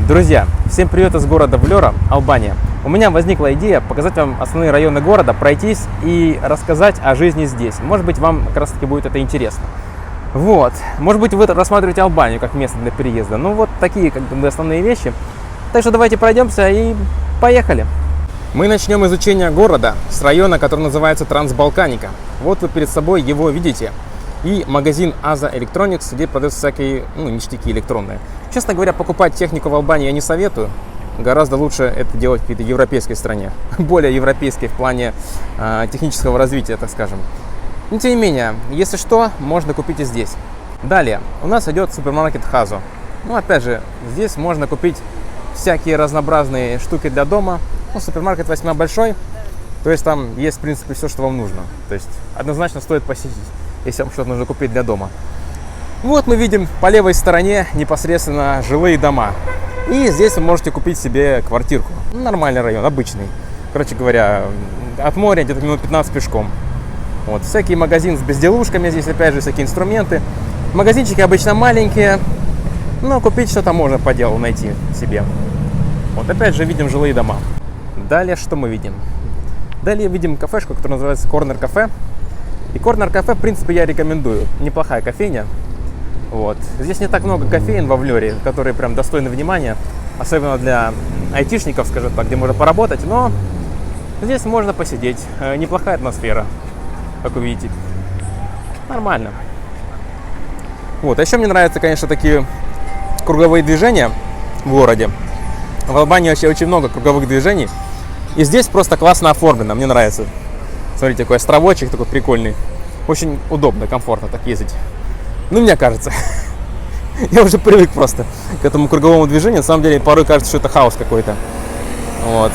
Друзья, всем привет из города Влёра, Албания. У меня возникла идея показать вам основные районы города, пройтись и рассказать о жизни здесь. Может быть, вам как раз таки будет это интересно. Вот, может быть, вы рассматриваете Албанию как место для переезда. Ну вот такие как бы основные вещи. Так что давайте пройдемся и поехали. Мы начнем изучение города с района, который называется Трансбалканика. Вот вы перед собой его видите. И магазин Aza Electronics, где продаются всякие ништяки электронные. Честно говоря, покупать технику в Албании я не советую. Гораздо лучше это делать в какой-то европейской стране. Более европейской в плане технического развития, так скажем. Но тем не менее, если что, можно купить и здесь. Далее, у нас идет супермаркет Хазо. Опять же, здесь можно купить всякие разнообразные штуки для дома. Супермаркет весьма большой, то есть там есть, в принципе, все, что вам нужно. То есть однозначно стоит посетить, если вам что-то нужно купить для дома. Вот мы видим по левой стороне непосредственно жилые дома. И здесь вы можете купить себе квартирку. Нормальный район, обычный. Короче говоря, от моря где-то минут 15 пешком. Вот, всякие магазины с безделушками, здесь опять же всякие инструменты. Магазинчики обычно маленькие, но купить что-то можно по делу найти себе. Вот опять же видим жилые дома. Далее что мы видим? Далее видим кафешку, которая называется Corner Cafe. И Corner Cafe, в принципе, я рекомендую. Неплохая кофейня. Вот. Здесь не так много кофеин во Влёре, которые прям достойны внимания. Особенно для айтишников, скажем так, где можно поработать. Но здесь можно посидеть. Неплохая атмосфера, как вы видите. Нормально. Вот. А еще мне нравятся, конечно, такие круговые движения в городе. В Албании вообще очень много круговых движений. И здесь просто классно оформлено, мне нравится. Смотрите, такой островочек такой прикольный. Очень удобно, комфортно так ездить. Мне кажется. Я уже привык просто к этому круговому движению. На самом деле, порой кажется, что это хаос какой-то. Вот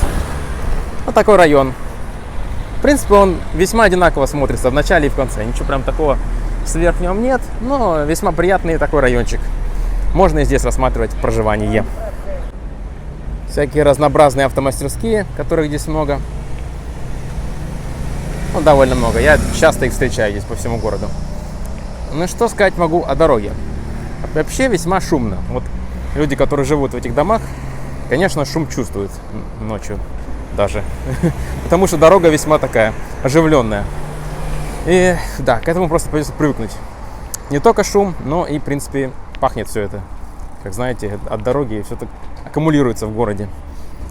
такой район. В принципе, он весьма одинаково смотрится в начале и в конце. Ничего прям такого сверх в нем нет. Но весьма приятный такой райончик. Можно и здесь рассматривать проживание. Всякие разнообразные автомастерские, которых здесь много. Довольно много. Я часто их встречаю здесь по всему городу. Ну что сказать могу о дороге. Вообще весьма шумно. Вот люди, которые живут в этих домах, конечно, шум чувствуют ночью даже. Потому что дорога весьма такая оживленная. И да, к этому просто придется привыкнуть. Не только шум, но и, в принципе, пахнет все это. Как знаете, от дороги все это аккумулируется в городе.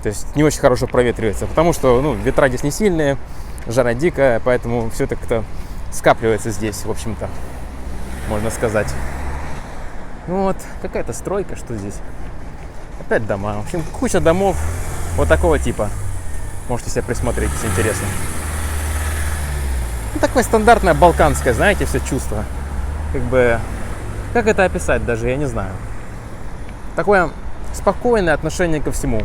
То есть не очень хорошо проветривается. Потому что ветра здесь не сильные, жара дикая, поэтому все это как-то скапливается здесь, в общем-то, можно сказать. Вот, какая-то стройка, что здесь? Опять дома. В общем, куча домов вот такого типа. Можете себе присмотреть, если интересно. Такое стандартное балканское, знаете, все чувство. Как это описать даже, я не знаю. Такое спокойное отношение ко всему.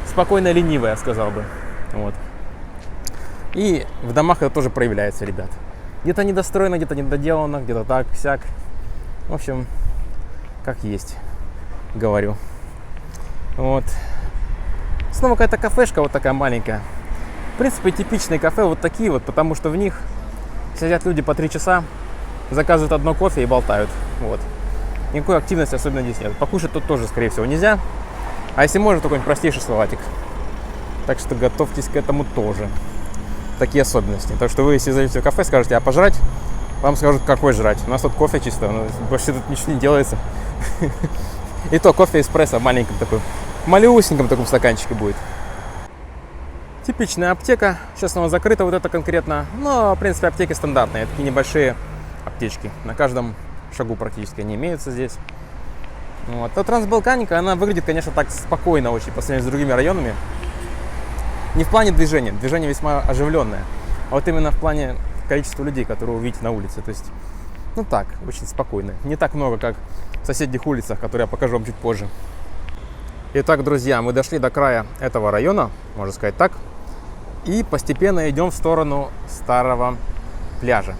Спокойно ленивое, я сказал бы. Вот. И в домах это тоже проявляется, ребят. Где-то недостроено, где-то недоделано, где-то так, сяк. В общем, как есть, говорю. Вот. Снова какая-то кафешка вот такая маленькая. В принципе, типичные кафе вот такие вот, потому что в них сидят люди по 3 часа, заказывают одно кофе и болтают. Вот. Никакой активности особенно здесь нет. Покушать тут тоже, скорее всего, нельзя. А если можно, то какой-нибудь простейший салатик. Так что готовьтесь к этому тоже. Такие особенности. Так что вы, если зайдете в кафе, скажете, а пожрать? Вам скажут, какой жрать. У нас тут кофе чисто, больше тут ничего не делается. И то кофе эспрессо в маленьком таком, малюсеньком таком стаканчике будет. Типичная аптека. Сейчас она закрыта, вот это конкретно. Но, в принципе, аптеки стандартные. Такие небольшие аптечки. На каждом шагу практически они имеются здесь. Вот. А Трансбалканика, она выглядит, конечно, так спокойно очень по сравнению с другими районами. Не в плане движения. Движение весьма оживленное. А вот именно в плане количества людей, которые вы увидите на улице. То есть, так, очень спокойно. Не так много, как в соседних улицах, которые я покажу вам чуть позже. Итак, друзья, мы дошли до края этого района, можно сказать так. И постепенно идем в сторону старого пляжа.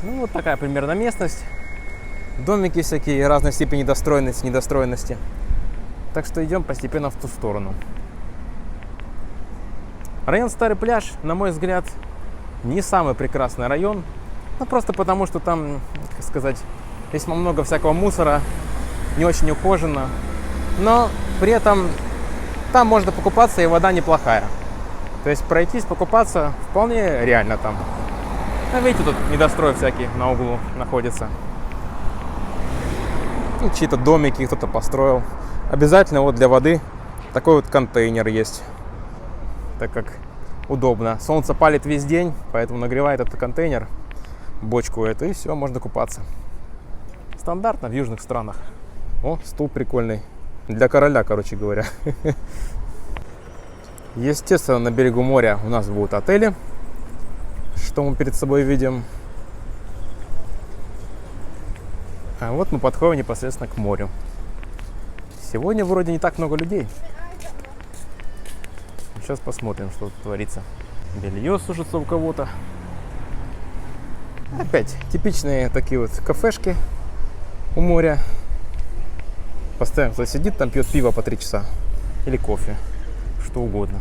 Вот такая примерно местность. Домики всякие разной степени недостроенности. Так что идем постепенно в ту сторону. Район Старый пляж, на мой взгляд, не самый прекрасный район. Просто потому, что там, как сказать, весьма много всякого мусора. не очень ухоженно. Но при этом там можно покупаться, и вода неплохая. То есть пройтись, покупаться вполне реально там. А видите, тут недострой всякие на углу находятся. И чьи-то домики кто-то построил. Обязательно вот для воды такой вот контейнер есть. Так как удобно. Солнце палит весь день, поэтому нагревает этот контейнер, бочку эту, и все, можно купаться. Стандартно в южных странах. О, стул прикольный. Для короля, короче говоря. Естественно, на берегу моря у нас будут отели, что мы перед собой видим. А вот мы подходим непосредственно к морю. Сегодня вроде не так много людей. Сейчас посмотрим, что тут творится. Белье сушится у кого-то. Опять типичные такие вот кафешки у моря. Постоянно кто-то сидит, там пьет пиво по 3 часа. Или кофе. Что угодно.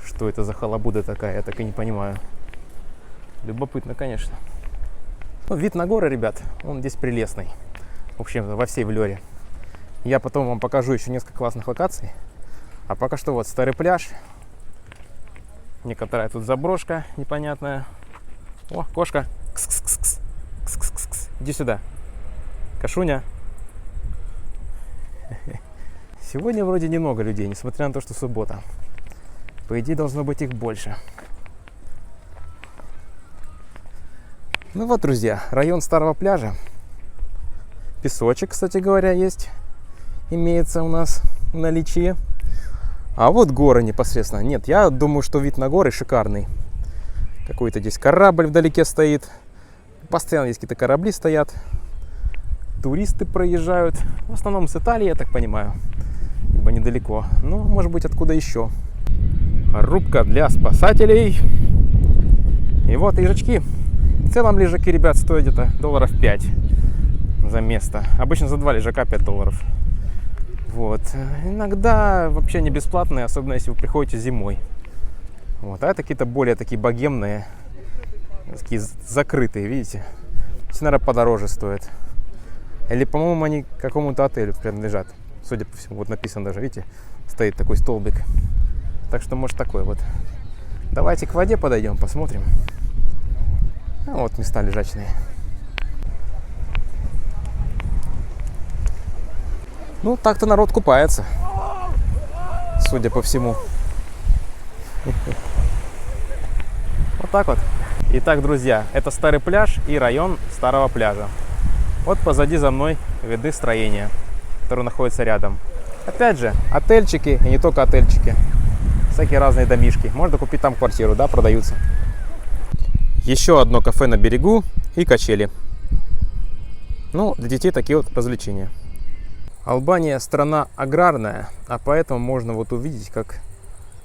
Что это за халабуда такая, я так и не понимаю. Любопытно, конечно. Ну, вид на горы, ребят, он здесь прелестный. В общем, во всей Влёре. Я потом вам покажу еще несколько классных локаций. А пока что вот старый пляж. Некоторая тут заброшка непонятная. О, кошка. Кс-кс-кс-кс. Кс-кс-кс-кс. Иди сюда. Кошуня. Сегодня вроде немного людей, несмотря на то, что суббота. По идее, должно быть их больше. Ну вот, друзья, район старого пляжа. Песочек, кстати говоря, есть. Имеется у нас в наличии. А вот горы непосредственно. Нет, я думаю, что вид на горы шикарный. Какой-то здесь корабль вдалеке стоит. Постоянно здесь какие-то корабли стоят. Туристы проезжают. В основном с Италии, я так понимаю. Ибо недалеко. Ну, может быть, откуда еще. Рубка для спасателей. И вот лежачки. В целом лежаки, ребят, стоят где-то $5 за место. Обычно за 2 лежака $5. Вот. Иногда вообще не бесплатные, особенно если вы приходите зимой. Вот. А это какие-то более такие богемные, такие закрытые, видите? Эти, наверное, подороже стоят. Или, по-моему, они какому-то отелю принадлежат. Судя по всему, вот написано даже, видите, стоит такой столбик. Так что, может, такой вот. Давайте к воде подойдем, посмотрим. А вот места лежачные. Ну, так-то народ купается, судя по всему. Вот так вот. Итак, друзья, это старый пляж и район старого пляжа. Вот позади за мной видны строения, которые находятся рядом. Опять же, отельчики, и не только отельчики. Всякие разные домишки. Можно купить там квартиру, да, продаются. Еще одно кафе на берегу и качели. Ну, для детей такие вот развлечения. Албания страна аграрная, а поэтому можно вот увидеть, как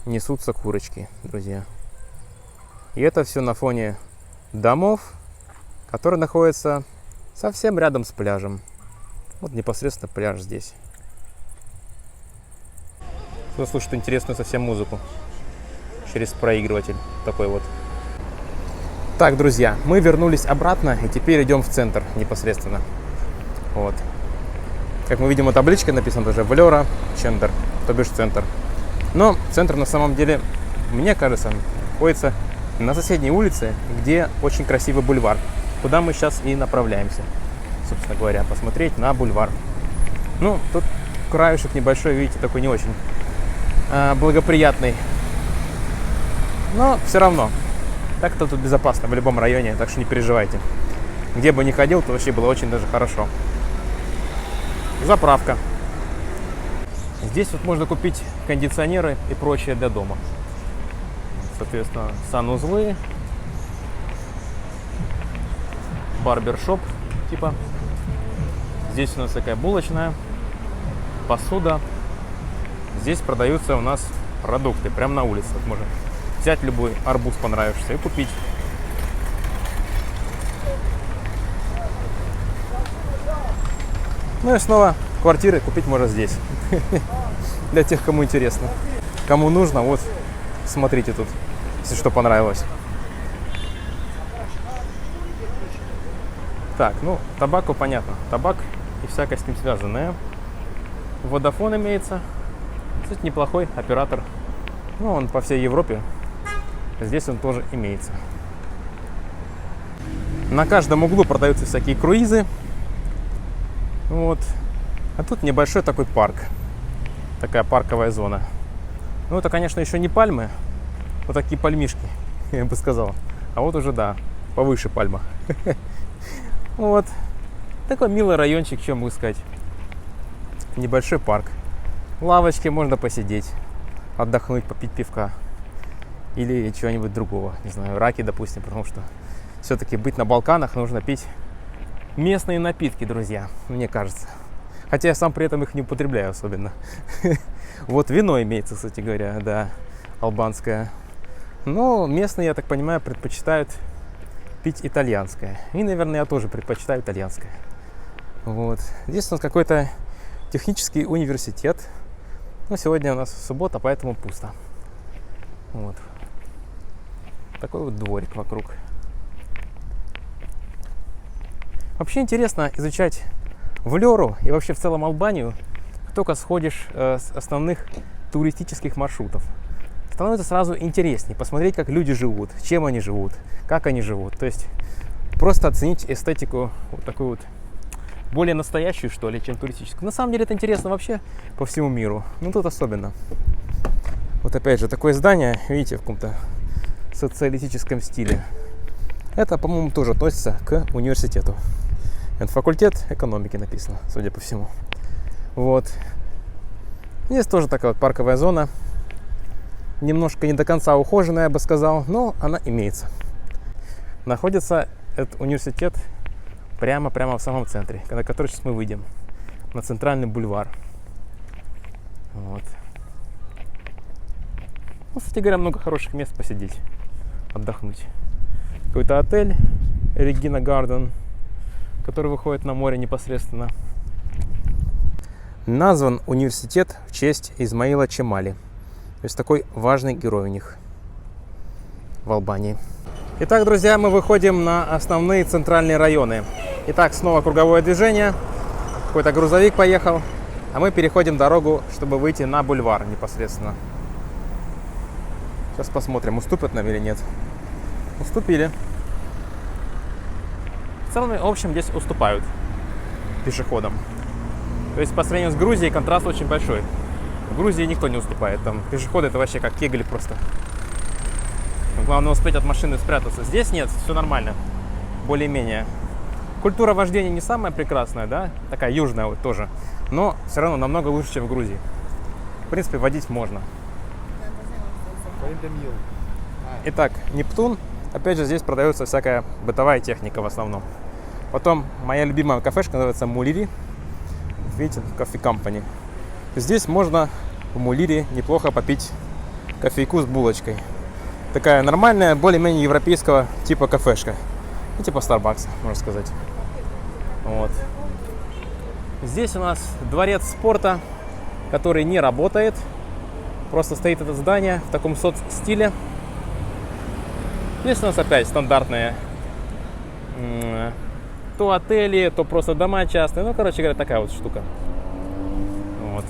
несутся курочки, друзья. И это все на фоне домов, которые находятся совсем рядом с пляжем. Вот непосредственно пляж здесь. Кто слушает интересную совсем музыку через проигрыватель такой вот. Так, друзья, мы вернулись обратно и теперь идем в центр непосредственно. Вот. Как мы видим, у таблички написано даже Влёра Центр, то бишь центр. Но центр на самом деле, мне кажется, находится на соседней улице, где очень красивый бульвар, куда мы сейчас и направляемся, собственно говоря, посмотреть на бульвар. Ну, тут краешек небольшой, видите, такой не очень благоприятный. Но все равно, так-то тут безопасно в любом районе, так что не переживайте. Где бы ни ходил, то вообще было очень даже хорошо. Заправка. Здесь вот можно купить кондиционеры и прочее для дома. Соответственно, санузлы, барбершоп типа. Здесь у нас такая булочная, посуда. Здесь продаются у нас продукты прямо на улице. Вот можно взять любой арбуз понравившийся и купить. Ну и снова квартиры купить можно здесь. Для тех, кому интересно. Кому нужно, вот смотрите тут, если что понравилось. Так, ну, табаку понятно. Табак и всякое с ним связанное. Vodafone имеется. Кстати, неплохой оператор. Ну, он по всей Европе. Здесь он тоже имеется. На каждом углу продаются всякие круизы. Вот. А тут небольшой такой парк. Такая парковая зона. Ну, это, конечно, еще не пальмы. Вот такие пальмишки, я бы сказал. А вот уже, да, повыше пальма. Вот. Такой милый райончик, чем могу сказать. Небольшой парк. Лавочки, можно посидеть, отдохнуть, попить пивка. Или чего-нибудь другого. Не знаю, раки, допустим, потому что все-таки быть на Балканах нужно пить местные напитки, друзья, мне кажется. Хотя я сам при этом их не употребляю особенно. Вот вино имеется, кстати говоря, да, албанское. Но местные, я так понимаю, предпочитают пить итальянское. И, наверное, я тоже предпочитаю итальянское. Вот. Здесь у нас какой-то технический университет. Но сегодня у нас суббота, поэтому пусто. Вот. Такой вот дворик вокруг. Вообще интересно изучать Влёру и вообще в целом Албанию, только сходишь с основных туристических маршрутов. Становится сразу интереснее посмотреть, как люди живут, чем они живут, как они живут. То есть просто оценить эстетику вот такую вот, более настоящую, что ли, чем туристическую. На самом деле это интересно вообще по всему миру. Ну тут особенно. Вот опять же такое здание, видите, в каком-то социалистическом стиле. Это, по-моему, тоже относится к университету. Это факультет экономики написано, судя по всему. Вот. Здесь тоже такая вот парковая зона. Немножко не до конца ухоженная, я бы сказал, но она имеется. Находится этот университет прямо в самом центре, на который сейчас мы выйдем. На центральный бульвар. Вот. Ну, кстати говоря, много хороших мест посидеть, отдохнуть. Какой-то отель Regina Garden, который выходит на море непосредственно. Назван университет в честь Исмаила Чемали. То есть такой важный герой у них в Албании. Итак, друзья, мы выходим на основные центральные районы. Итак, снова круговое движение. Какой-то грузовик поехал. А мы переходим дорогу, чтобы выйти на бульвар непосредственно. Сейчас посмотрим, уступят нам или нет. Уступили. В целом, в общем, здесь уступают пешеходам. То есть по сравнению с Грузией контраст очень большой. В Грузии никто не уступает. Там пешеходы это вообще как кегли просто. Главное успеть от машины спрятаться. Здесь нет, все нормально. Более-менее. Культура вождения не самая прекрасная, да? Такая южная вот тоже. Но все равно намного лучше, чем в Грузии. В принципе, водить можно. Итак, Нептун. Опять же, здесь продается всякая бытовая техника в основном. Потом моя любимая кафешка называется Мулири. Видите, кофе компани. Здесь можно в Мулири неплохо попить кофейку с булочкой. Такая нормальная, более-менее европейского типа кафешка. Ну, типа Starbucks, можно сказать. Вот. Здесь у нас дворец спорта, который не работает. Просто стоит это здание в таком соцстиле. Здесь у нас опять стандартные то отели, то просто дома частные. Ну, короче говоря, такая вот штука. Вот.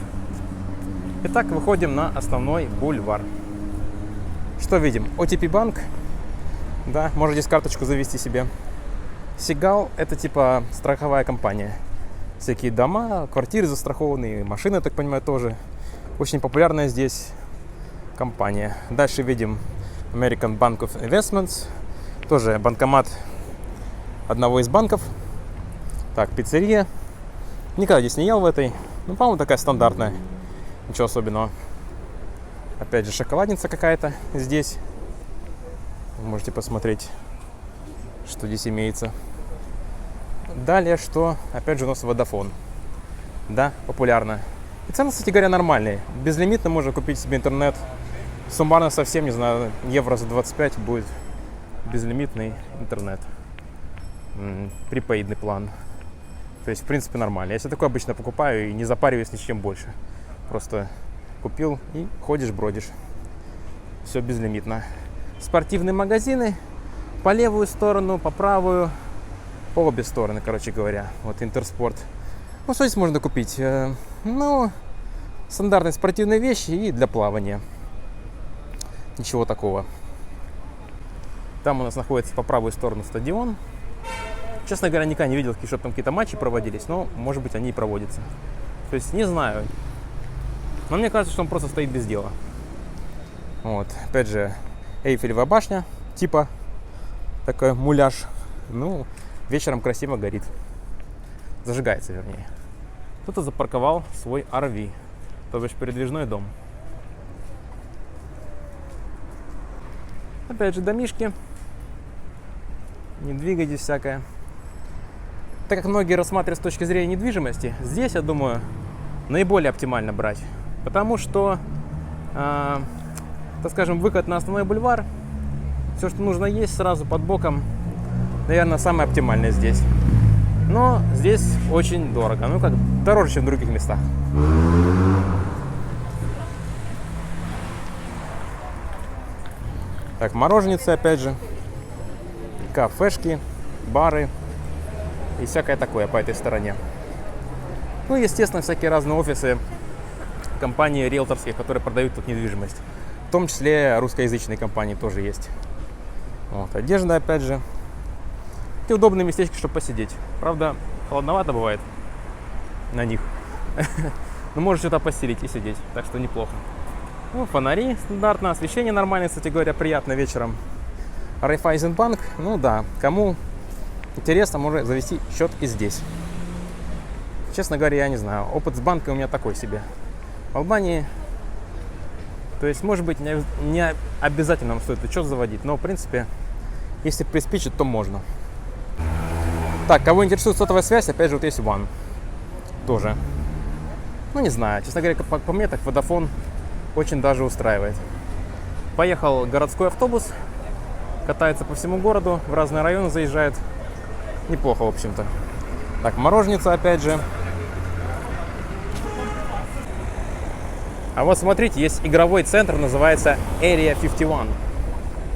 Итак, выходим на основной бульвар. Что видим? OTP банк. Да, можно здесь карточку завести себе. Сигал — это типа страховая компания. Всякие дома, квартиры застрахованные, машины, я так понимаю, тоже. Очень популярная здесь компания. Дальше видим American Bank of Investments. Тоже банкомат одного из банков. Так, пиццерия. Никогда здесь не ел в этой. Ну, по-моему, такая стандартная. Ничего особенного. Опять же, шоколадница какая-то здесь. Вы можете посмотреть, что здесь имеется. Далее, что? Опять же, у нас Vodafone. Да, популярно. И цены, кстати говоря, нормальные. Безлимитно можно купить себе интернет. Суммарно совсем, не знаю, евро за 25 будет безлимитный интернет. Припейдный план. То есть, в принципе, нормально. Я себе такое обычно покупаю и не запариваюсь ни с чем больше. Просто купил и ходишь, бродишь. Все безлимитно. Спортивные магазины по левую сторону, по правую, по обе стороны, короче говоря. Вот Интерспорт. Ну, что здесь можно купить? Ну, стандартные спортивные вещи и для плавания. Ничего такого. Там у нас находится по правую сторону стадион. Честно говоря, никогда не видел, чтобы там какие-то матчи проводились, но, может быть, они и проводятся. То есть, не знаю. Но мне кажется, что он просто стоит без дела. Вот. Опять же, Эйфелева башня, типа такой муляж. Ну, вечером красиво горит. Зажигается, вернее. Кто-то запарковал свой RV, то бишь передвижной дом. Опять же, домишки. Не двигайтесь всякое. Так как многие рассматривают с точки зрения недвижимости, здесь, я думаю, наиболее оптимально брать. Потому что, так скажем, выход на основной бульвар, все, что нужно есть сразу под боком, наверное, самое оптимальное здесь. Но здесь очень дорого. Ну, как дороже, чем в других местах. Так, мороженицы, опять же. Кафешки, бары и всякое такое по этой стороне. Ну, естественно, всякие разные офисы, компании риэлторские, которые продают тут недвижимость. В том числе русскоязычные компании тоже есть. Вот, одежда, опять же. И удобные местечки, чтобы посидеть. Правда, холодновато бывает на них. Но можно что-то постелить и сидеть, так что неплохо. Ну, фонари стандартно, освещение нормальное, кстати говоря, приятно вечером. Райфайзенбанк, ну да, кому интересно, может завести счет и здесь. Честно говоря, я не знаю, опыт с банком у меня такой себе. В Албании, то есть, может быть, не обязательно вам стоит счет заводить, но, в принципе, если приспичит, то можно. Так, кого интересует сотовая связь, опять же, вот есть One. Тоже. Ну, не знаю, честно говоря, по мне, так Vodafone очень даже устраивает. Поехал городской автобус, катается по всему городу, в разные районы заезжает. Неплохо, в общем-то. Так, мороженица, опять же. А вот смотрите, есть игровой центр, называется Area 51.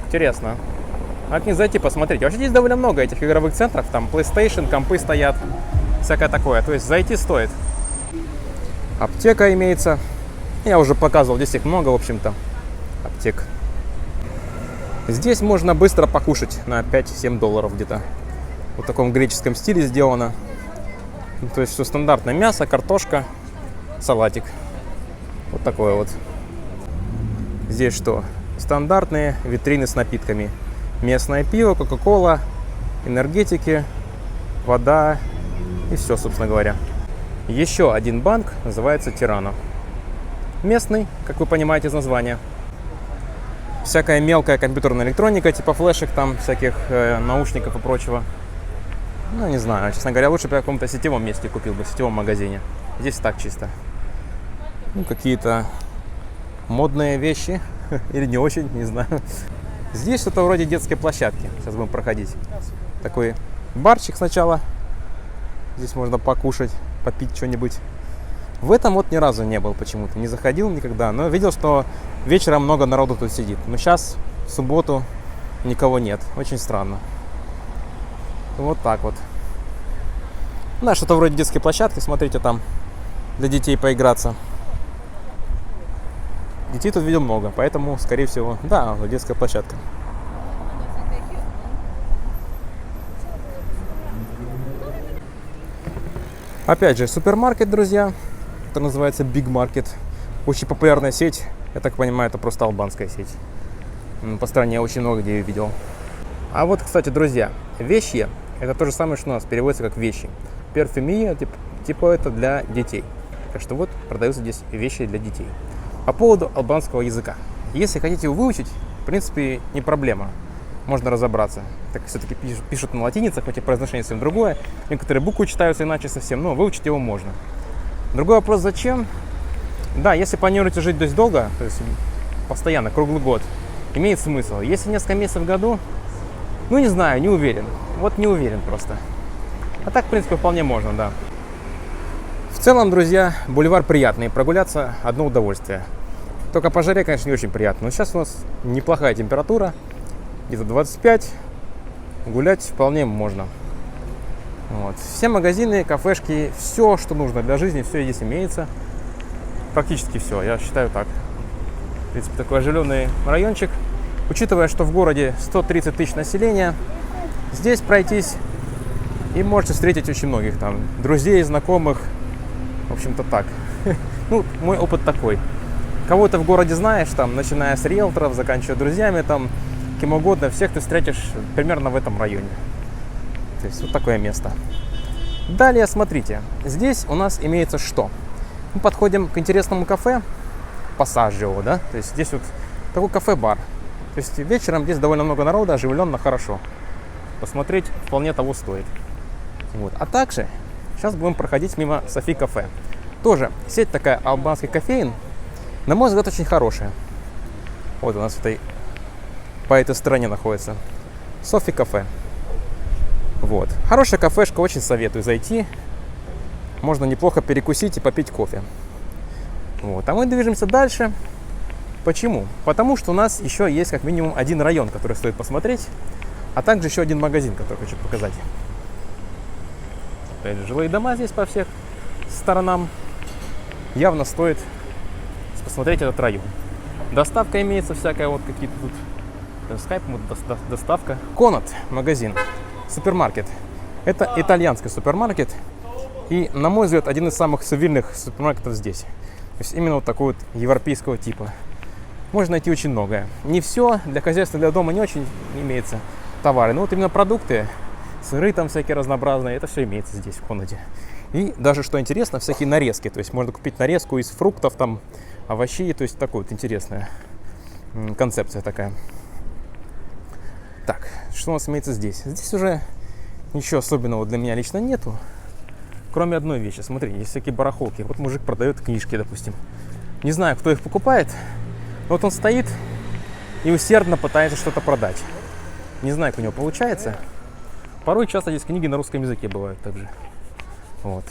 Интересно. А к ним зайти посмотреть. Вообще здесь довольно много этих игровых центров. Там PlayStation, компы стоят, всякое такое. То есть зайти стоит. Аптека имеется. Я уже показывал, здесь их много, в общем-то, аптек. Здесь можно быстро покушать на 5-7 долларов где-то. В таком греческом стиле сделано. То есть все стандартное: мясо, картошка, салатик. Вот такое вот. Здесь что? Стандартные витрины с напитками. Местное пиво, кока-кола, энергетики, вода и все, собственно говоря. Еще один банк называется Тирано. Местный, как вы понимаете из названия. Всякая мелкая компьютерная электроника, типа флешек, там всяких наушников и прочего. Ну, не знаю, честно говоря, лучше бы я в каком-то сетевом месте купил бы, в сетевом магазине. Здесь так чисто. Ну, какие-то модные вещи, или не очень, не знаю. Здесь что-то вроде детской площадки. Сейчас будем проходить. Такой барчик сначала. Здесь можно покушать, попить что-нибудь. В этом вот ни разу не был почему-то. Не заходил никогда. Но видел, что вечером много народу тут сидит. Но сейчас, в субботу, никого нет. Очень странно. Вот так вот. Да, что-то вроде детской площадки. Смотрите, там для детей поиграться. Детей тут видел много, поэтому, скорее всего, да, детская площадка. Опять же, супермаркет, друзья. Это называется Big Market. Очень популярная сеть. Я так понимаю, это просто албанская сеть. По стране очень много где ее видел. А вот, кстати, друзья, вещи — это то же самое, что у нас переводится как вещи. Перфюмия, типа это для детей. Так что вот продаются здесь вещи для детей. По поводу албанского языка. Если хотите его выучить, в принципе, не проблема. Можно разобраться. Так все-таки пишут на латинице, хоть и произношение совсем другое. Некоторые буквы читаются иначе совсем, но выучить его можно. Другой вопрос, зачем? Да, если планируете жить здесь долго, то есть постоянно, круглый год, имеет смысл. Если несколько месяцев в году, ну не знаю, не уверен. Вот не уверен просто. А так, в принципе, вполне можно, да. В целом, друзья, бульвар приятный. Прогуляться одно удовольствие. Только по жаре, конечно, не очень приятно. Но сейчас у нас неплохая температура. Где-то 25. Гулять вполне можно. Вот. Все магазины, кафешки, все, что нужно для жизни, все здесь имеется. Практически все, я считаю так. В принципе, такой оживленный райончик. Учитывая, что в городе 130 тысяч населения, здесь пройтись и можете встретить очень многих там друзей, знакомых. В общем-то так. Ну, мой опыт такой. Кого-то в городе знаешь, там, начиная с риэлторов, заканчивая друзьями, там, кем угодно, всех ты встретишь примерно в этом районе. То есть вот такое место. Далее, смотрите, здесь у нас имеется что? Мы подходим к интересному кафе, Пассажио, да? То есть здесь вот такой кафе-бар. То есть вечером здесь довольно много народа, оживленно, хорошо. Посмотреть вполне того стоит. Вот. А также сейчас будем проходить мимо Софи кафе. Тоже сеть такая албанский кофеин, на мой взгляд, очень хорошая. Вот у нас по этой стороне находится Софи кафе. Вот. Хорошая кафешка, очень советую зайти. Можно неплохо перекусить и попить кофе. Вот. А мы движемся дальше. Почему? Потому что у нас еще есть как минимум один район, который стоит посмотреть, а также еще один магазин, который хочу показать. Опять же, жилые дома здесь по всех сторонам. Явно стоит посмотреть этот район. Доставка имеется всякая, вот какие-то тут скайп, доставка. Конат магазин, супермаркет. Это итальянский супермаркет. И, на мой взгляд, один из самых цивильных супермаркетов здесь. То есть именно вот такой вот европейского типа. Можно найти очень многое. Не все, для хозяйства, для дома не очень имеется товары. Но вот именно продукты, сыры там всякие разнообразные, это все имеется здесь в Конате. И даже, что интересно, всякие нарезки. То есть можно купить нарезку из фруктов, там, овощей. То есть такая вот интересная концепция такая. Так, что у нас имеется здесь? Здесь уже ничего особенного для меня лично нету. Кроме одной вещи. Смотрите, есть всякие барахолки. Вот мужик продает книжки, допустим. Не знаю, кто их покупает. Но вот он стоит и усердно пытается что-то продать. Не знаю, как у него получается. Порой часто здесь книги на русском языке бывают также. Вот.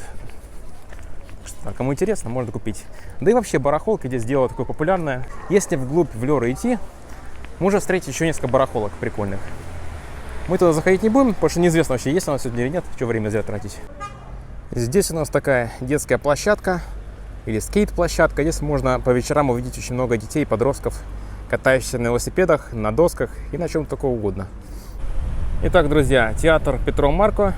А кому интересно, можно купить. Да и вообще барахолка здесь дело такое популярное. Если вглубь в Лёры идти, можно встретить еще несколько барахолок прикольных. Мы туда заходить не будем, потому что неизвестно вообще, есть у нас сегодня или нет. Что время зря тратить. Здесь у нас такая детская площадка или скейт-площадка. Здесь можно по вечерам увидеть очень много детей и подростков, катающихся на велосипедах, на досках и на чем-то такого угодно. Итак, друзья, театр Петро Марко.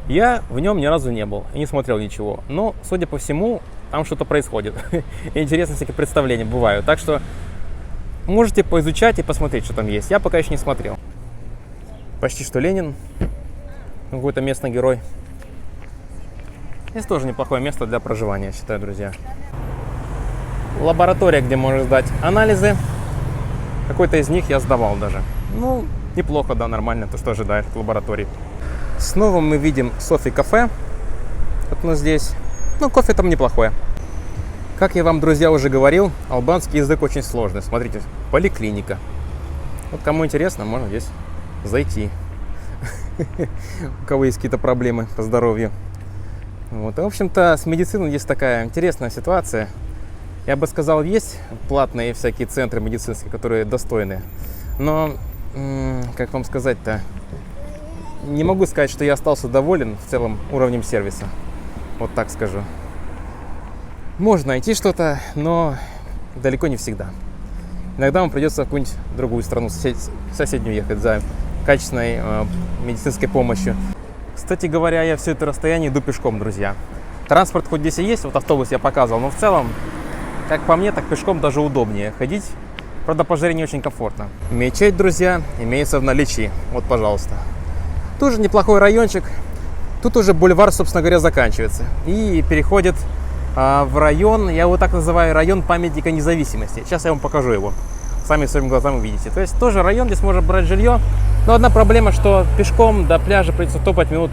Я в нем ни разу не был и не смотрел ничего. Но, судя по всему, там что-то происходит. Интересные всякие представления бывают. Так что можете поизучать и посмотреть, что там есть. Я пока еще не смотрел. Почти что Ленин. Какой-то местный герой. Здесь тоже неплохое место для проживания, я считаю, друзья. Лаборатория, где можно сдать анализы. Какой-то из них я сдавал даже. Ну, неплохо, да, нормально, то, что ожидаешь в лаборатории. Снова мы видим Софи кафе. Вот оно здесь. Ну, кофе там неплохое. Как я вам, друзья, уже говорил, албанский язык очень сложный. Смотрите, поликлиника. Вот кому интересно, можно здесь зайти. У кого есть какие-то проблемы по здоровью. Вот. В общем-то, с медициной есть такая интересная ситуация. Я бы сказал, есть платные всякие центры медицинские, которые достойны. Но, как вам сказать-то, не могу сказать, что я остался доволен в целом уровнем сервиса. Вот так скажу. Можно найти что-то, но далеко не всегда. Иногда вам придется в какую-нибудь другую страну, соседнюю ехать за качественной медицинской помощью. Кстати говоря, я все это расстояние иду пешком, друзья. Транспорт хоть здесь и есть, вот автобус я показывал, но в целом, как по мне, так пешком даже удобнее ходить. Правда, по жаре не очень комфортно. Мечеть, друзья, имеется в наличии. Вот, пожалуйста. Тоже неплохой райончик. Тут уже бульвар, собственно говоря, заканчивается. И переходит в район, я его так называю, район памятника независимости. Сейчас я вам покажу его. Сами своими глазами увидите. То есть тоже район, здесь можно брать жилье. Но одна проблема, что пешком до пляжа придется топать минут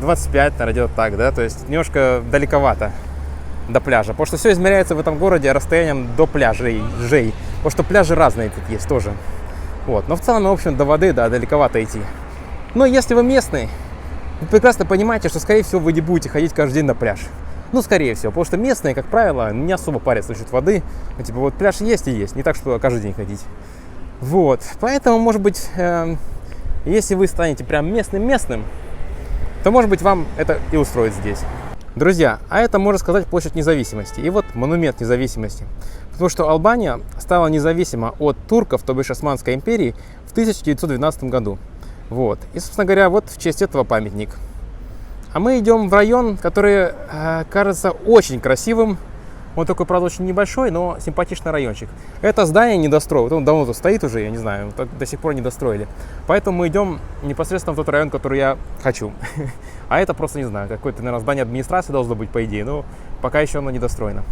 25, наверное, где-то так, да. То есть немножко далековато до пляжа. Потому что все измеряется в этом городе расстоянием до пляжей. Потому что пляжи разные тут есть тоже. Вот. Но в целом, в общем, до воды, да, далековато идти. Но если вы местный, вы прекрасно понимаете, что, скорее всего, вы не будете ходить каждый день на пляж. Ну, скорее всего, потому что местные, как правило, не особо парятся насчет воды. Ну, типа, вот пляж есть и есть, не так, что каждый день ходить. Вот, поэтому, может быть, если вы станете прям местным, то, может быть, вам это и устроит здесь. Друзья, а это, можно сказать, площадь независимости. И вот монумент независимости. Потому что Албания стала независима от турков, то бишь Османской империи, в 1912 году. Вот. И, собственно говоря, вот в честь этого памятник. А мы идем в район, который кажется очень красивым. Он такой, правда, очень небольшой, но симпатичный райончик. Это здание недостроено. Он давно тут стоит уже, я не знаю, до сих пор не достроили. Поэтому мы идем непосредственно в тот район, который я хочу. А это просто, не знаю, какое-то, наверное, здание администрации должно быть, по идее. Но пока еще оно недостроено.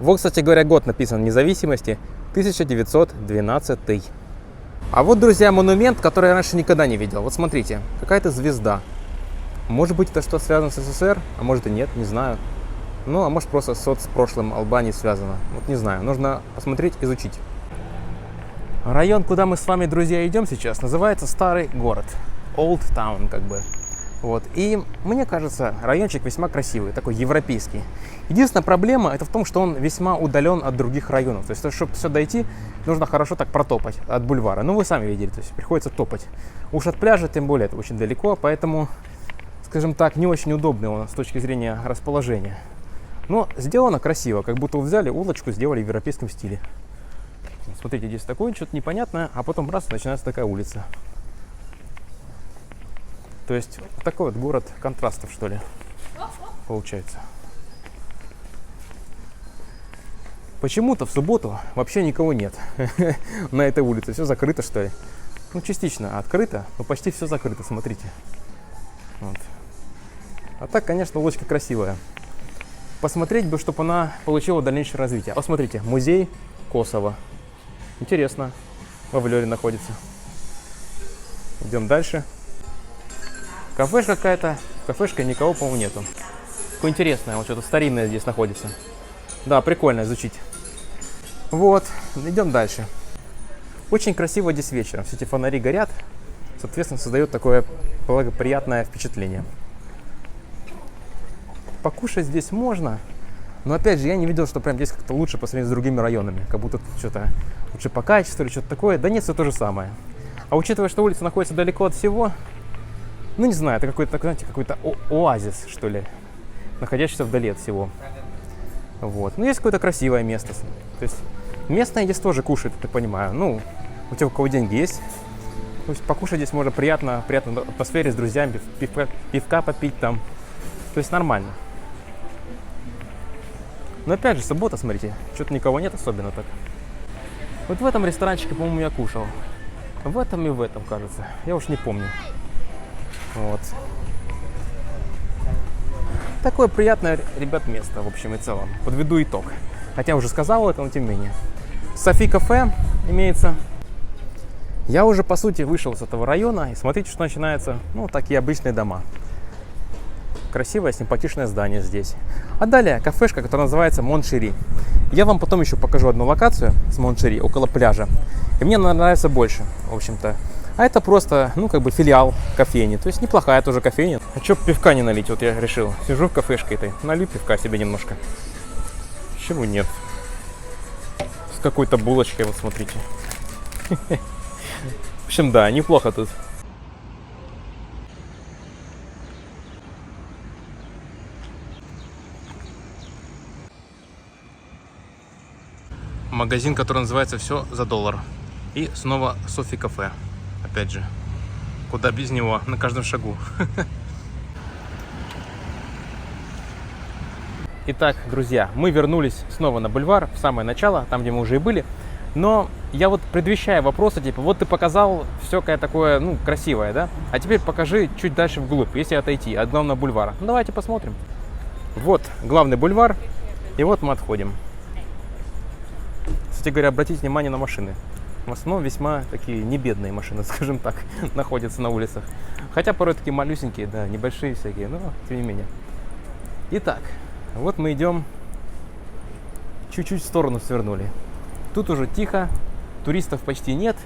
Вот, кстати говоря, год написан независимости. 1912. А вот, друзья, монумент, который я раньше никогда не видел. Вот смотрите, какая-то звезда. Может быть, это что-то связано с СССР, а может и нет, не знаю. Ну, а может просто с соцпрошлым Албании связано. Вот не знаю, нужно посмотреть, изучить. Район, куда мы с вами, друзья, идем сейчас, называется Старый город. Old Town, как бы. Вот. И мне кажется, райончик весьма красивый, такой европейский. Единственная проблема это в том, что он весьма удален от других районов. То есть, чтобы все дойти, нужно хорошо так протопать от бульвара. Ну, вы сами видели, то есть приходится топать. Уж от пляжа, тем более, это очень далеко, поэтому, скажем так, не очень удобный он с точки зрения расположения. Но сделано красиво, как будто взяли улочку, сделали в европейском стиле. Смотрите, здесь такое что-то непонятное, а потом раз, начинается такая улица. То есть такой вот город контрастов, что ли, получается. Почему-то в субботу вообще никого нет на этой улице. Все закрыто, что ли. Ну, частично открыто, но почти все закрыто, смотрите. Вот. А так, конечно, улочка красивая. Посмотреть бы, чтобы она получила дальнейшее развитие. Посмотрите, музей Косово. Интересно, во Влёре находится. Идем дальше. Кафешка какая-то. Кафешка никого, по-моему, нету. Какое интересное, вот что-то старинное здесь находится. Да, прикольно изучить. Вот, идем дальше. Очень красиво здесь вечером. Все эти фонари горят. Соответственно, создает такое благоприятное впечатление. Покушать здесь можно, но опять же я не видел, что прям здесь как-то лучше по сравнению с другими районами. Как будто что-то лучше по качеству или что-то такое. Да нет, все то же самое. А учитывая, что улица находится далеко от всего, ну не знаю, это какой-то, знаете, какой-то оазис, что ли, находящийся вдали от всего. Вот. Ну есть какое-то красивое место. То есть местные здесь тоже кушают, я так понимаю. Ну, у тех, у кого деньги есть. То есть покушать здесь можно приятно, в приятной атмосфере с друзьями, пивка попить там. То есть нормально. Но опять же, суббота, смотрите, что-то никого нет особенно так. Вот в этом ресторанчике, по-моему, я кушал. В этом и в этом, кажется. Я уж не помню. Вот. Такое приятное, ребят, место, в общем и целом. Подведу итог. Хотя уже сказал это, но тем не менее. Софи кафе имеется. Я уже, по сути, вышел с этого района. И смотрите, что начинается. Ну, такие обычные дома. Красивое, симпатичное здание здесь. А далее кафешка, которая называется Моншери. Я вам потом еще покажу одну локацию с Моншери, около пляжа. И мне она нравится больше, в общем-то. А это просто, ну, как бы филиал кофейни. То есть неплохая тоже кофейня. А что пивка не налить? Вот я решил. Сижу в кафешке этой. Налью пивка себе немножко. Чего нет? С какой-то булочкой, вот смотрите. В общем, да, неплохо тут. Магазин, который называется «Все за $1». И снова Софи кафе. Опять же, куда без него, на каждом шагу. Итак, друзья, мы вернулись снова на бульвар, в самое начало, там, где мы уже и были. Но я вот предвещаю вопросы, типа, вот ты показал все такое, ну, красивое, да? А теперь покажи чуть дальше вглубь, если отойти от главного бульвара. Ну, давайте посмотрим. Вот главный бульвар, и вот мы отходим. Кстати говоря, обратите внимание на машины. В основном весьма такие небедные машины, скажем так, находятся на улицах. Хотя порой такие малюсенькие, да, небольшие всякие, но тем не менее. Итак, вот мы идем, чуть-чуть в сторону свернули. Тут уже тихо, туристов почти нет.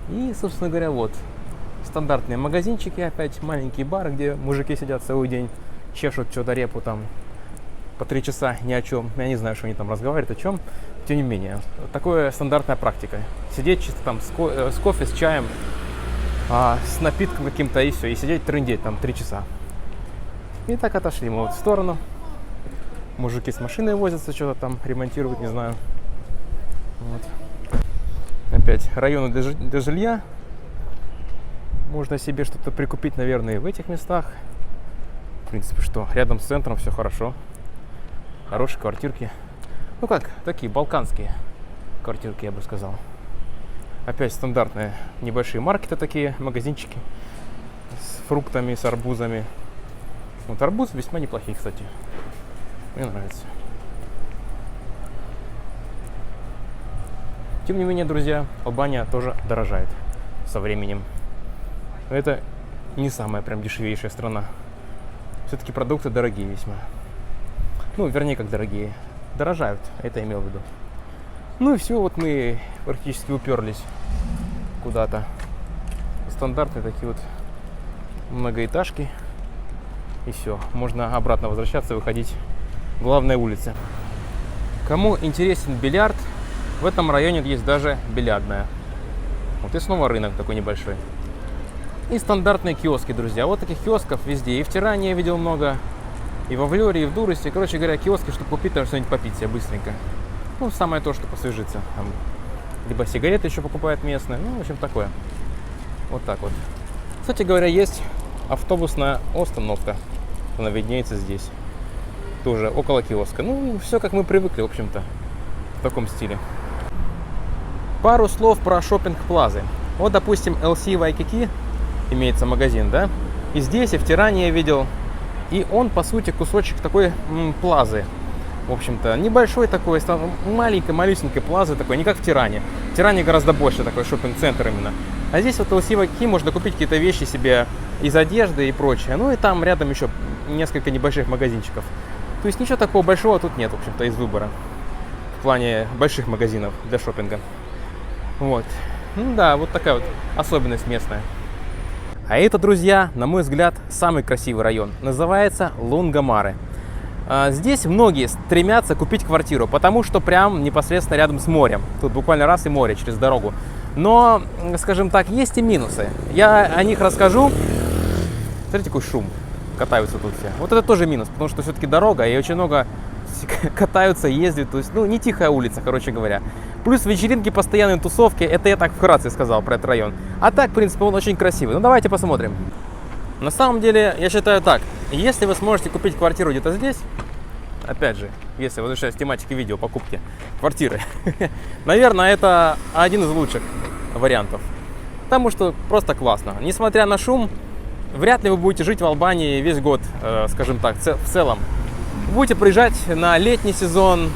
И, собственно говоря, вот стандартные магазинчики, опять маленькие бары, где мужики сидят целый день, чешут что-то репу там по 3 часа ни о чем. Я не знаю, что они там разговаривают, о чем. Тем не менее, такая стандартная практика. Сидеть чисто там с кофе, с чаем. с напитком каким-то, и все, и сидеть трындеть там 3 часа. И так отошли мы вот в сторону. Мужики с машиной возятся, что-то там ремонтируют, не знаю. Вот. Опять районы для жилья. Можно себе что-то прикупить, наверное, и в этих местах. В принципе, что рядом с центром все хорошо. Хорошие квартирки. Ну как, такие балканские квартирки, я бы сказал. Опять стандартные небольшие маркеты такие, магазинчики с фруктами, с арбузами. Вот арбуз весьма неплохие, кстати. Мне нравится. Тем не менее, друзья, Албания тоже дорожает со временем. Это не самая прям дешевейшая страна. Все-таки продукты дорогие весьма. Ну, вернее, как дорогие. Дорожают, это имел в виду. Ну и все, вот мы практически уперлись куда-то. Стандартные такие вот многоэтажки. И все, можно обратно возвращаться, выходить к главной улице. Кому интересен бильярд, в этом районе есть даже бильярдная. Вот и снова рынок такой небольшой. И стандартные киоски, друзья. Вот таких киосков везде. И в Тиране я видел много, и во Влёре, и в Дурости. Короче говоря, киоски, чтобы купить там что-нибудь попить себе быстренько. Ну, самое то, что посвежиться. Там, либо сигареты еще покупают местные. Ну, в общем, такое. Вот так вот. Кстати говоря, есть автобусная остановка. Она виднеется здесь. Тоже около киоска. Ну, все как мы привыкли, в общем-то, в таком стиле. Пару слов про шоппинг-плазы. Вот, допустим, LC Waikiki имеется магазин, да? И здесь, и в Тиране я видел. И он, по сути, кусочек такой плазы. В общем-то, небольшой такой, маленькой, малюсенькой плазы такой, не как в Тиране. В Тиране гораздо больше такой шоппинг-центр именно. А здесь вот в LC Waikiki можно купить какие-то вещи себе из одежды и прочее. Ну и там рядом еще несколько небольших магазинчиков. То есть ничего такого большого тут нет, в общем-то, из выбора. В плане больших магазинов для шопинга. Вот. Ну да, вот такая вот особенность местная. А это, друзья, на мой взгляд, самый красивый район. Называется Лунгомары. Здесь многие стремятся купить квартиру, потому что прям непосредственно рядом с морем. Тут буквально раз и море через дорогу. Но, скажем так, есть и минусы. Я о них расскажу. Смотрите, какой шум. Катаются тут все. Вот это тоже минус, потому что все-таки дорога, и очень много катаются, ездят. То есть, ну, не тихая улица, короче говоря. Плюс вечеринки, постоянные тусовки. Это я так вкратце сказал про этот район. А так, в принципе, он очень красивый. Ну, давайте посмотрим. На самом деле, я считаю так. Если вы сможете купить квартиру где-то здесь, опять же, если возвращаясь к тематике видео покупки квартиры, наверное, это один из лучших вариантов. Потому что просто классно. Несмотря на шум, вряд ли вы будете жить в Албании весь год, скажем так, в целом. Будете приезжать на летний сезон,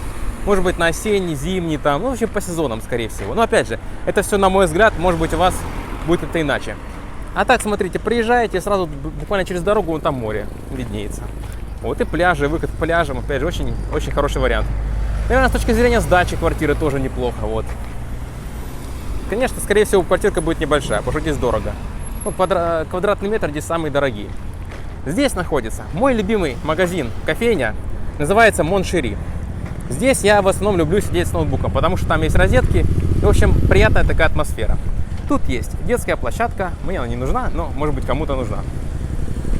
может быть, на осенний, зимний, там, ну, в общем, по сезонам, скорее всего. Но, опять же, это все, на мой взгляд, может быть, у вас будет это иначе. А так, смотрите, приезжаете, сразу буквально через дорогу, вон там море виднеется. Вот и пляжи, выход к пляжам, опять же, очень, очень хороший вариант. Наверное, с точки зрения сдачи квартиры тоже неплохо, вот. Конечно, скорее всего, квартирка будет небольшая, потому что здесь дорого. Вот квадратный метр здесь самые дорогие. Здесь находится мой любимый магазин, кофейня, называется Моншери. Здесь я в основном люблю сидеть с ноутбуком, потому что там есть розетки, и, в общем, приятная такая атмосфера. Тут есть детская площадка, мне она не нужна, но, может быть, кому-то нужна.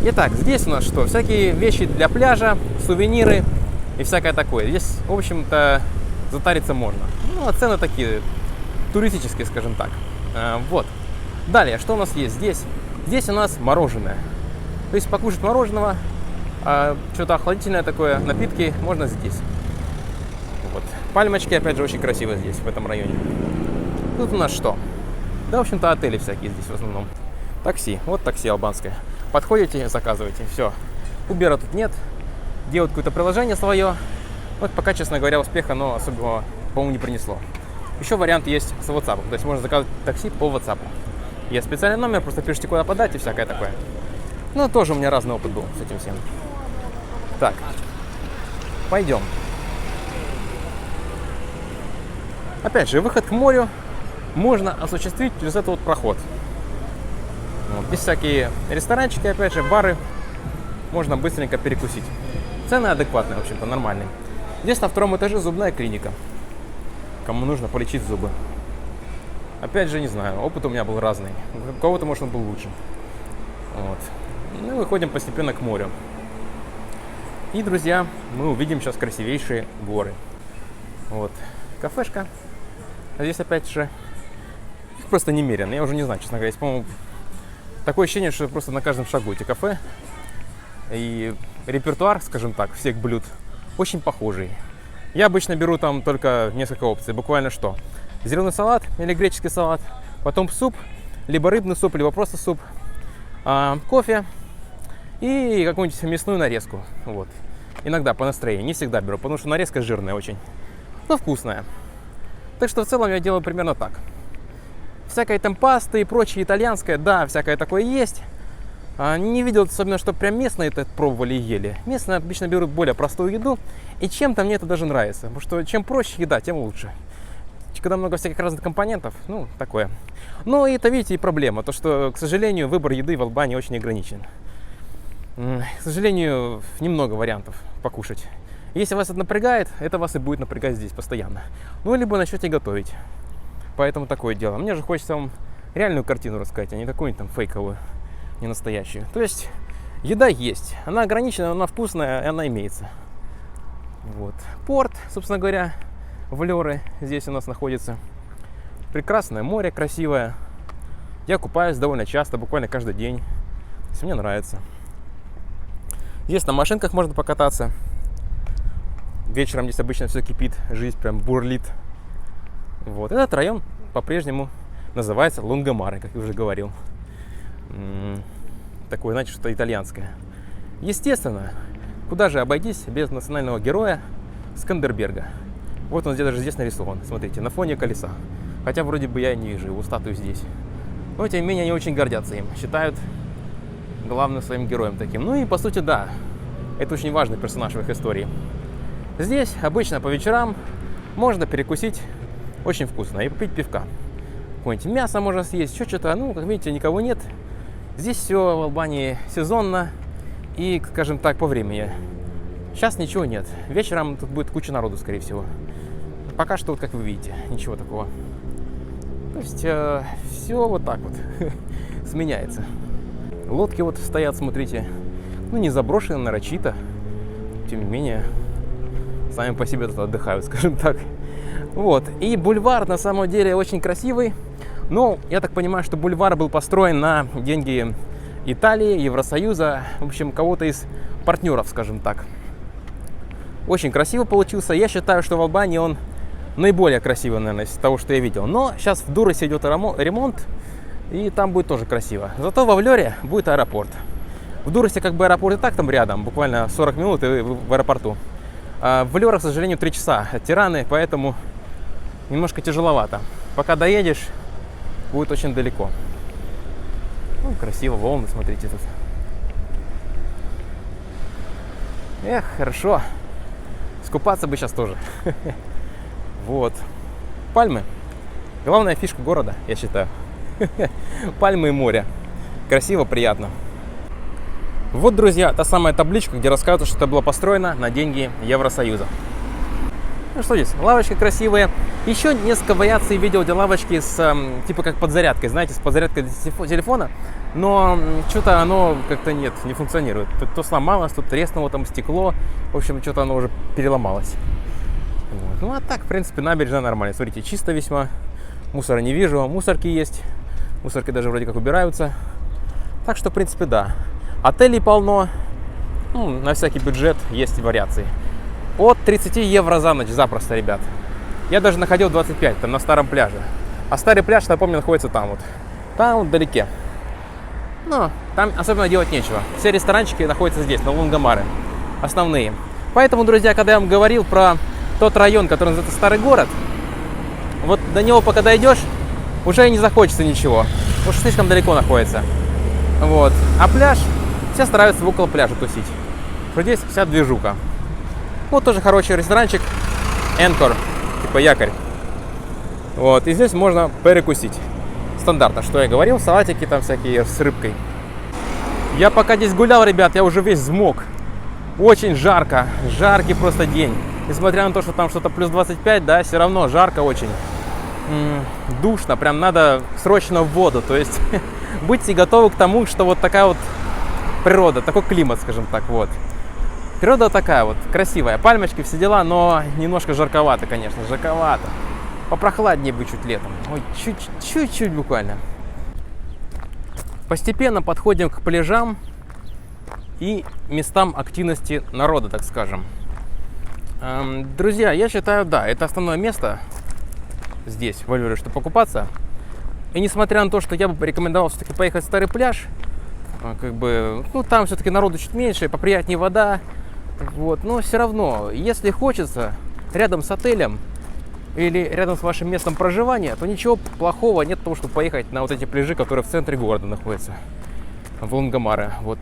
Итак, здесь у нас что? Всякие вещи для пляжа, сувениры и всякое такое. Здесь, в общем-то, затариться можно. Ну, а цены такие, туристические, скажем так. Вот. Далее, что у нас есть здесь? Здесь у нас мороженое. То есть покушать мороженого, что-то охладительное такое, напитки можно здесь. Вот. Пальмочки, опять же, очень красиво здесь, в этом районе. Тут у нас что? Да, в общем-то, отели всякие здесь в основном. Такси. Вот такси албанское. Подходите, заказываете. Все. Убера тут нет. Делают какое-то приложение свое. Вот пока, честно говоря, успеха, но особого, по-моему, не принесло. Еще вариант есть с WhatsApp. То есть можно заказывать такси по WhatsApp. Есть специальный номер, просто пишите, куда подать и всякое такое. Ну, тоже у меня разный опыт был с этим всем. Так. Пойдем. Опять же, выход к морю можно осуществить через этот вот проход. Вот. Здесь всякие ресторанчики, опять же, бары. Можно быстренько перекусить. Цены адекватные, в общем-то, нормальные. Здесь на втором этаже зубная клиника. Кому нужно полечить зубы. Опять же, не знаю, опыт у меня был разный. У кого-то, может, он был лучше. Вот. Ну, выходим постепенно к морю. И, друзья, мы увидим сейчас красивейшие горы. Вот. Кафешка. А здесь, опять же, их просто немерено. Я уже не знаю, честно говоря. Есть, по-моему, такое ощущение, что просто на каждом шагу эти кафе. И репертуар, скажем так, всех блюд очень похожий. Я обычно беру там только несколько опций. Буквально что? Зеленый салат или греческий салат. Потом суп, либо рыбный суп, либо просто суп. Кофе и какую-нибудь мясную нарезку. Вот. Иногда по настроению. Не всегда беру, потому что нарезка жирная очень. Но вкусная. Так что в целом я делаю примерно так. Всякая там пасты и прочее итальянское, да, всякое такое есть. Не видел особенно, что прям местные это пробовали и ели. Местные обычно берут более простую еду. И чем-то мне это даже нравится. Потому что чем проще еда, тем лучше. Когда много всяких разных компонентов, ну, такое. Но это, видите, и проблема. То, что, к сожалению, выбор еды в Албании очень ограничен. К сожалению, немного вариантов покушать. Если вас это напрягает, это вас и будет напрягать здесь постоянно. Ну, либо начнете готовить. Поэтому такое дело. Мне же хочется вам реальную картину рассказать, а не какую-нибудь там фейковую, не настоящую. То есть, еда есть. Она ограничена, она вкусная, и она имеется. Вот. Порт, собственно говоря, Влёры здесь у нас находится. Прекрасное море, красивое. Я купаюсь довольно часто, буквально каждый день. То есть мне нравится. Здесь на машинках можно покататься. Вечером здесь обычно все кипит, жизнь прям бурлит. Вот. Этот район по-прежнему называется Лунгомары, как я уже говорил. Такое, знаете, что-то итальянское. Естественно, куда же обойтись без национального героя Скандерберга. Вот он где-то даже здесь нарисован, смотрите, на фоне колеса. Хотя вроде бы я и не вижу его статую здесь. Но тем не менее они очень гордятся им, считают главным своим героем таким. Ну и по сути да, это очень важный персонаж в их истории. Здесь обычно по вечерам можно перекусить очень вкусно и попить пивка. Какое-нибудь мясо можно съесть, еще что-то. Ну, как видите, никого нет. Здесь все в Албании сезонно и, скажем так, по времени. Сейчас ничего нет. Вечером тут будет куча народу, скорее всего. Пока что, вот как вы видите, ничего такого. То есть все вот так вот сменяется. Лодки вот стоят, смотрите. Ну, не заброшены, нарочито. Тем не менее, сами по себе тут отдыхают, скажем так. Вот. И бульвар на самом деле очень красивый. Но я так понимаю, что бульвар был построен на деньги Италии, Евросоюза, в общем, кого-то из партнеров, скажем так. Очень красиво получился. Я считаю, что в Албании он наиболее красивый, наверное, из того, что я видел. Но сейчас в Дуросе идет ремонт, и там будет тоже красиво. Зато во Влёре будет аэропорт. В Дуросе как бы аэропорт и так там рядом, буквально 40 минут и в аэропорту. А в Влёре, к сожалению, 3 часа от Тираны, поэтому немножко тяжеловато. Пока доедешь, будет очень далеко. Ну, красиво, волны, смотрите тут. Эх, хорошо. Скупаться бы сейчас тоже. Вот. Пальмы. Главная фишка города, я считаю. Пальмы и море. Красиво, приятно. Вот, друзья, та самая табличка, где рассказывают, что это было построено на деньги Евросоюза. Ну что здесь? Лавочки красивые. Еще несколько вариаций видел, где лавочки с типа как подзарядкой, знаете, с подзарядкой телефона. Но что-то оно как-то не функционирует. То сломалось, то треснуло там стекло. В общем, что-то оно уже переломалось. Вот. Ну а так, в принципе, набережная нормальная. Смотрите, чисто весьма. Мусора не вижу, мусорки есть. Мусорки даже вроде как убираются. Так что, в принципе, да. Отелей полно. Ну, на всякий бюджет есть вариации. От 30 евро за ночь запросто, ребят. Я даже находил 25, там на старом пляже. А старый пляж, напомню, находится там вот. Там вот вдалеке. Но там особенно делать нечего. Все ресторанчики находятся здесь, на Лунгомары. Основные. Поэтому, друзья, когда я вам говорил про тот район, который называется Старый город, вот до него пока дойдешь, уже не захочется ничего. Потому что слишком далеко находится. Вот. А пляж, все стараются около пляжа тусить. Что здесь вся движуха. Вот тоже хороший ресторанчик. Энкор. Типа якорь. Вот. И здесь можно перекусить. Стандартно, что я говорил. Салатики там всякие с рыбкой. Я пока здесь гулял, ребят, я уже весь взмок. Очень жарко. Жаркий просто день. Несмотря на то, что там что-то плюс 25, да, все равно жарко очень. душно, прям надо срочно в воду. То есть будьте готовы к тому, что вот такая вот природа, такой климат, скажем так, вот. Природа такая вот, красивая, пальмочки, все дела, но немножко жарковато, конечно, жарковато. Попрохладнее бы чуть летом, ой, чуть-чуть буквально. Постепенно подходим к пляжам и местам активности народа, так скажем. Друзья, я считаю, да, это основное место здесь, в Альвере, чтобы покупаться. И несмотря на то, что я бы порекомендовал все-таки поехать в Старый пляж, как бы, ну, там все-таки народу чуть меньше, поприятнее вода, вот, но все равно, если хочется, рядом с отелем или рядом с вашим местом проживания, то ничего плохого нет того, чтобы поехать на вот эти пляжи, которые в центре города находятся, в Лонгомаре, вот.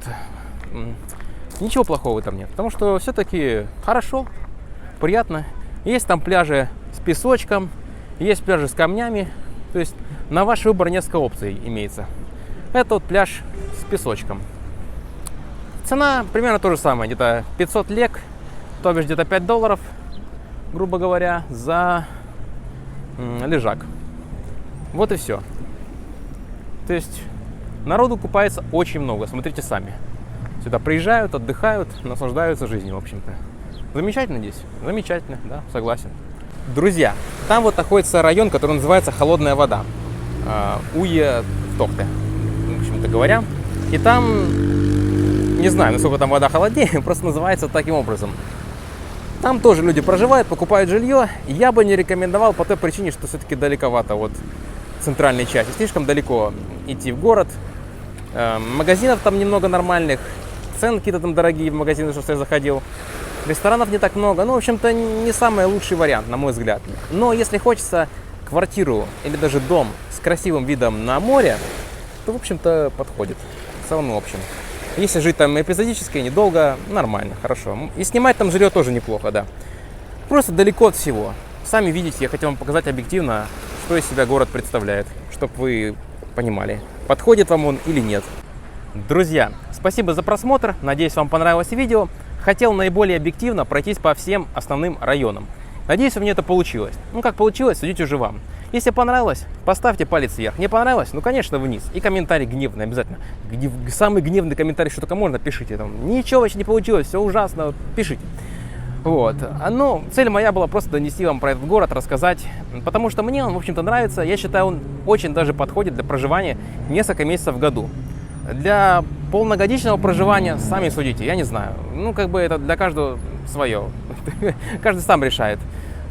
Ничего плохого там нет, потому что все-таки хорошо, приятно. Есть там пляжи с песочком, есть пляжи с камнями, то есть на ваш выбор несколько опций имеется. Это вот пляж с песочком. Цена примерно то же самое, где-то 500 лек, то бишь где-то $5, грубо говоря, за лежак. Вот и все. То есть народу купается очень много, смотрите сами. Сюда приезжают, отдыхают, наслаждаются жизнью, в общем-то. Замечательно здесь? Замечательно, да, согласен. Друзья, там вот находится район, который называется Холодная вода. Уе-Тохте, в общем-то говоря. И там, не знаю, насколько там вода холоднее, просто называется таким образом. Там тоже люди проживают, покупают жилье. Я бы не рекомендовал по той причине, что все-таки далековато от центральной части. Слишком далеко идти в город. Магазинов там немного нормальных. Цены какие-то там дорогие в магазины, что я заходил. Ресторанов не так много. Ну, в общем-то, не самый лучший вариант, на мой взгляд. Но если хочется квартиру или даже дом с красивым видом на море, то, в общем-то, подходит. В самом общем. Если жить там эпизодически, недолго, нормально, хорошо. И снимать там жилье тоже неплохо, да. Просто далеко от всего. Сами видите, я хотел вам показать объективно, что из себя город представляет, чтобы вы понимали, подходит вам он или нет. Друзья, спасибо за просмотр. Надеюсь, вам понравилось видео. Хотел наиболее объективно пройтись по всем основным районам. Надеюсь, у меня это получилось. Ну, как получилось, судите уже вам. Если понравилось, поставьте палец вверх. Не понравилось, ну, конечно, вниз. И комментарий гневный обязательно. Самый гневный комментарий, что только можно, пишите. Там, ничего вообще не получилось, все ужасно, пишите. Вот. Ну, цель моя была просто донести вам про этот город, рассказать. Потому что мне он, в общем-то, нравится. Я считаю, он очень даже подходит для проживания несколько месяцев в году. Для полногодичного проживания, сами судите, я не знаю. Ну, как бы это для каждого свое. Каждый сам решает,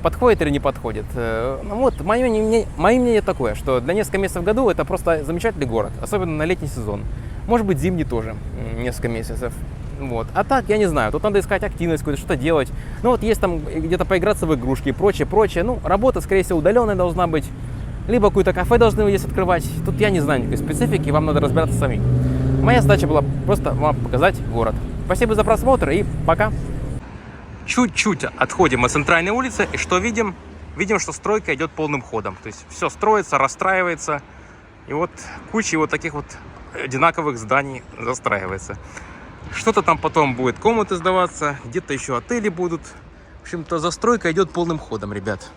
подходит или не подходит. Вот, мое мнение такое, что для нескольких месяцев в году это просто замечательный город, особенно на летний сезон. Может быть, зимний тоже, несколько месяцев. Вот. А так, я не знаю, тут надо искать активность, какую-то, что-то делать. Ну, вот есть там где-то поиграться в игрушки и прочее, прочее. Ну, работа, скорее всего, удаленная должна быть. Либо какое-то кафе должны вы здесь открывать. Тут я не знаю никакой специфики, вам надо разбираться сами. Моя задача была просто вам показать город. Спасибо за просмотр и пока. Чуть-чуть отходим от центральной улицы, и что видим? Видим, что стройка идет полным ходом. То есть все строится, расстраивается. И вот куча вот таких вот одинаковых зданий застраивается. Что-то там потом будет комнаты сдаваться, где-то еще отели будут. В общем-то, застройка идет полным ходом, ребят.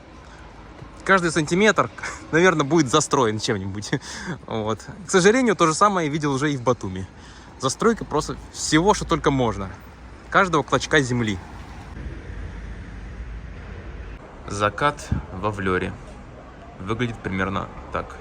Каждый сантиметр, наверное, будет застроен чем-нибудь. Вот. К сожалению, то же самое я видел уже и в Батуми. Застройка просто всего, что только можно. Каждого клочка земли. Закат во Влёре. Выглядит примерно так.